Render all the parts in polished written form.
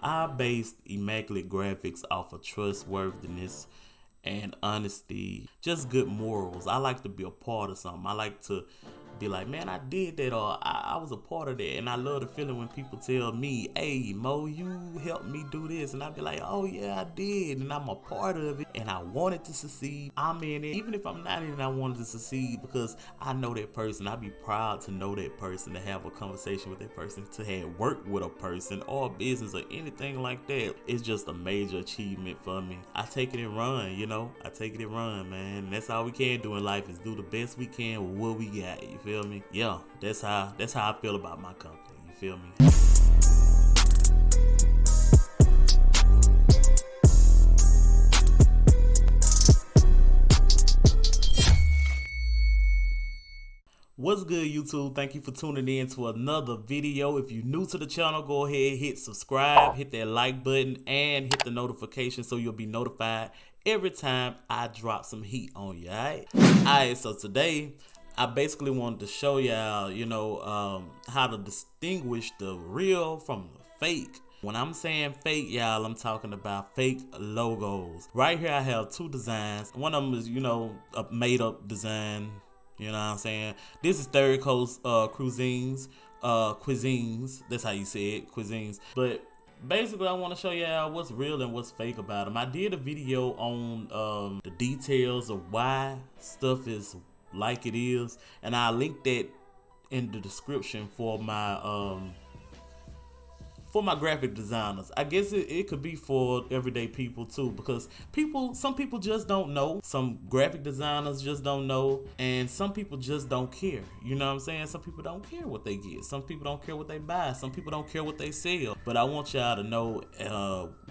I based immaculate graphics off of trustworthiness and honesty, just good morals. I like to be a part of something. I like to be like, man, I did that, or I was a part of that. And I love the feeling when people tell me, hey, Mo, you helped me do this. And I be like, oh, yeah, I did. And I'm a part of it. And I wanted to succeed. I'm in it. Even if I'm not in it, I wanted to succeed because I know that person. I'd be proud to know that person, to have a conversation with that person, to have worked with a person or a business or anything like that. It's just a major achievement for me. I take it and run, you know. I take it and run, man. And that's all we can do in life, is do the best we can with what we got. You feel me? Yeah, that's how I feel about my company. You feel me? What's good, YouTube? Thank you for tuning in to another video. If you're new to the channel, go ahead, hit subscribe, hit that like button, and hit the notification so you'll be notified every time I drop some heat on you. Alright, so today I basically wanted to show y'all, how to distinguish the real from the fake. When I'm saying fake, y'all, I'm talking about fake logos. Right here, I have two designs. One of them is, a made-up design. You know what I'm saying? This is Third Coast Cuisines. That's how you say it, cuisines. But basically, I want to show y'all what's real and what's fake about them. I did a video on the details of why stuff is like it is, and I'll link that in the description for my graphic designers. I guess it could be for everyday people too, because some people just don't know. Some graphic designers just don't know, and some people just don't care. You know what I'm saying? Some people don't care what they get. Some people don't care what they buy. Some people don't care what they sell. But I want y'all to know,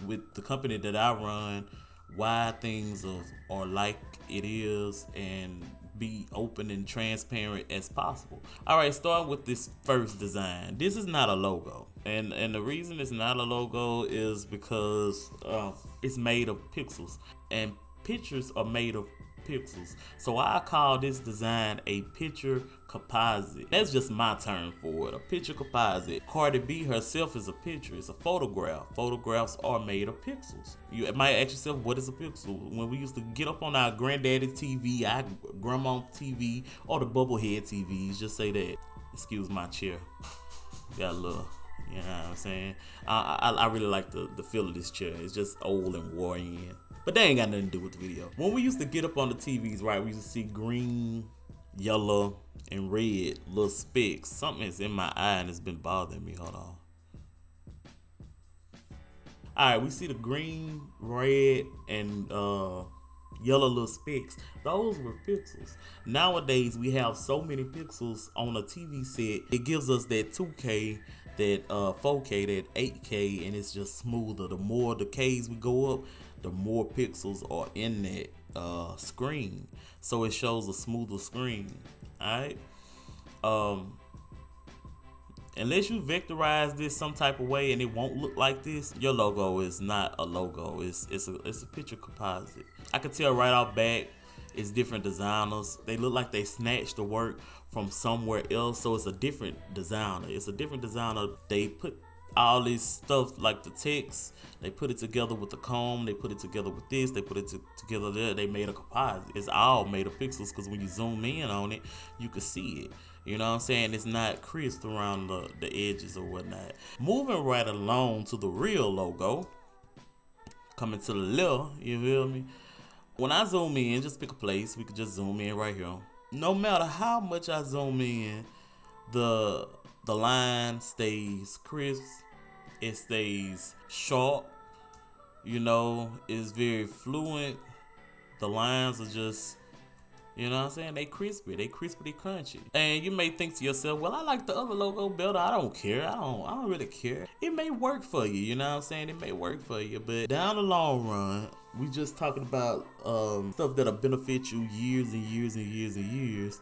with the company that I run, why things are like it is, and be open and transparent as possible. All right, start with this first design. This is not a logo, and the reason it's not a logo is because it's made of pixels, and pictures are made of pixels. So I call this design a picture composite. That's just my term for it, a picture composite. Cardi B herself is a picture. It's a photograph. Photographs are made of pixels. You might ask yourself, what is a pixel? When we used to get up on our granddaddy TV, our grandma TV, or the bubblehead TVs, just say that. Excuse my chair. Got a little, you know what I'm saying? I really like the feel of this chair. It's just old and wore in. But they ain't got nothing to do with the video. When we used to get up on the TVs, right, we used to see green, yellow, and red little specks. Something is in my eye and it's been bothering me. Hold on. Alright, we see the green, red, and yellow little specks. Those were pixels. Nowadays, we have so many pixels on a TV set. It gives us that 2K, that 4K, that 8K, and it's just smoother. The more the Ks we go up, the more pixels are in that screen, so it shows a smoother screen. Alright, unless you vectorize this some type of way and it won't look like this, your logo is not a logo. It's a picture composite. I can tell right off back it's different designers. They look like they snatched the work from somewhere else, so it's a different designer. They put all this stuff like the text, they put it together with the comb, they put it together with this, they put it together there, they made a composite. It's all made of pixels, because when you zoom in on it, you can see it. You know what I'm saying? It's not crisped around the edges or whatnot. Moving right along to the real logo, coming to the left, you feel me? When I zoom in, just pick a place, we could just zoom in right here. No matter how much I zoom in, the line stays crisp, it stays sharp, it's very fluent. The lines are just, you know what I'm saying, they crispy, they crunchy. And you may think to yourself, well, I like the other logo better. I don't care. I don't really care. It may work for you, you know what I'm saying? It may work for you, but down the long run, we just talking about stuff that'll benefit you years and years and years and years.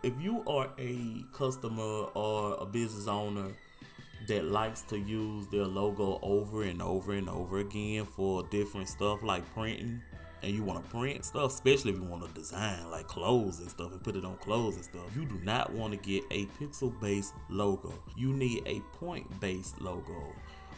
If you are a customer or a business owner that likes to use their logo over and over and over again for different stuff like printing, and you want to print stuff, especially if you want to design like clothes and stuff and put it on clothes and stuff, you do not want to get a pixel-based logo. You need a point-based logo.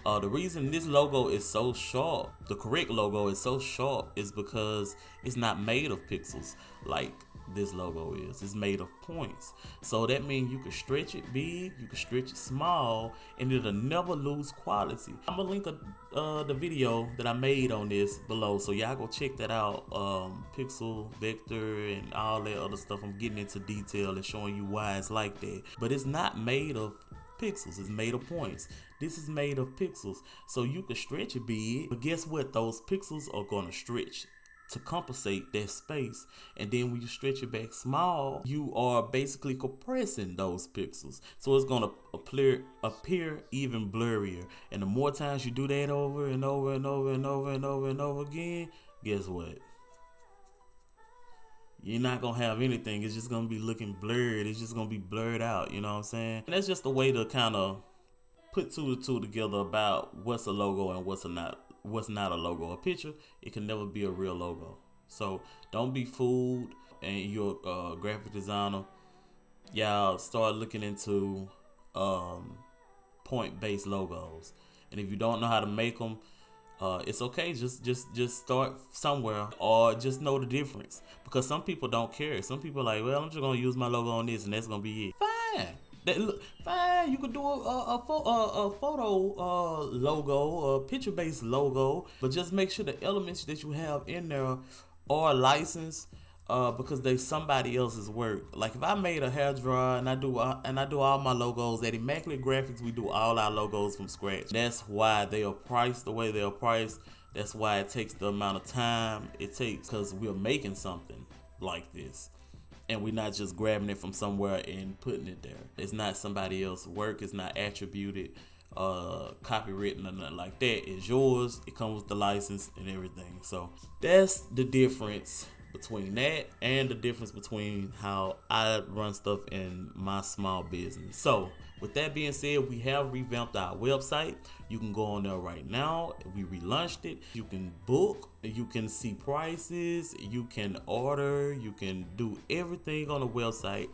The reason this logo is so sharp, the correct logo is so sharp, is because it's not made of pixels like this logo is. It's made of points. So that means you can stretch it big, you can stretch it small, and it'll never lose quality. I'm gonna link the video that I made on this below, so y'all go check that out. Pixel, vector, and all that other stuff. I'm getting into detail and showing you why it's like that. But it's not made of pixels, it's made of points. This is made of pixels, so you can stretch it big, but guess what? Those pixels are gonna stretch to compensate that space, and then when you stretch it back small, you are basically compressing those pixels, so it's gonna appear even blurrier. And the more times you do that over and over and over and over and over and over again, guess what? You're not gonna have anything. It's just gonna be looking blurred. It's just gonna be blurred out. You know what I'm saying? And that's just a way to kind of put two and two together about what's a logo and what's not a logo. A picture, it can never be a real logo. So don't be fooled. And you're a graphic designer, y'all start looking into point-based logos. And if you don't know how to make them, it's okay. Just start somewhere, or just know the difference. Because some people don't care. Some people are like, well, I'm just gonna use my logo on this, and that's gonna be it. Fine. Fine. You could do a photo logo, a picture-based logo, but just make sure the elements that you have in there are licensed. Because they somebody else's work. Like if I made a hair dryer and I do all my logos at Immaculate Graphics, we do all our logos from scratch. That's why they are priced the way they are priced. That's why it takes the amount of time it takes, because we're making something like this, and we're not just grabbing it from somewhere and putting it there. It's not somebody else's work. It's not attributed, copywritten or nothing like that. It's yours. It comes with the license and everything. So that's the difference between that and the difference between how I run stuff in my small business. So with that being said, we have revamped our website. You can go on there right now. We relaunched it. You can book, you can see prices, you can order, you can do everything on the website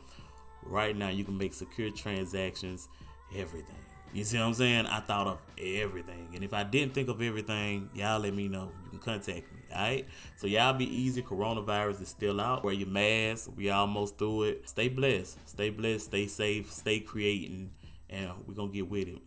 right now. You can make secure transactions, everything. You see what I'm saying? I thought of everything. And if I didn't think of everything, y'all let me know. You can contact me, all right? So y'all be easy. Coronavirus is still out. Wear your mask. We almost through it. Stay blessed. Stay blessed. Stay safe. Stay creating. And we're going to get with it.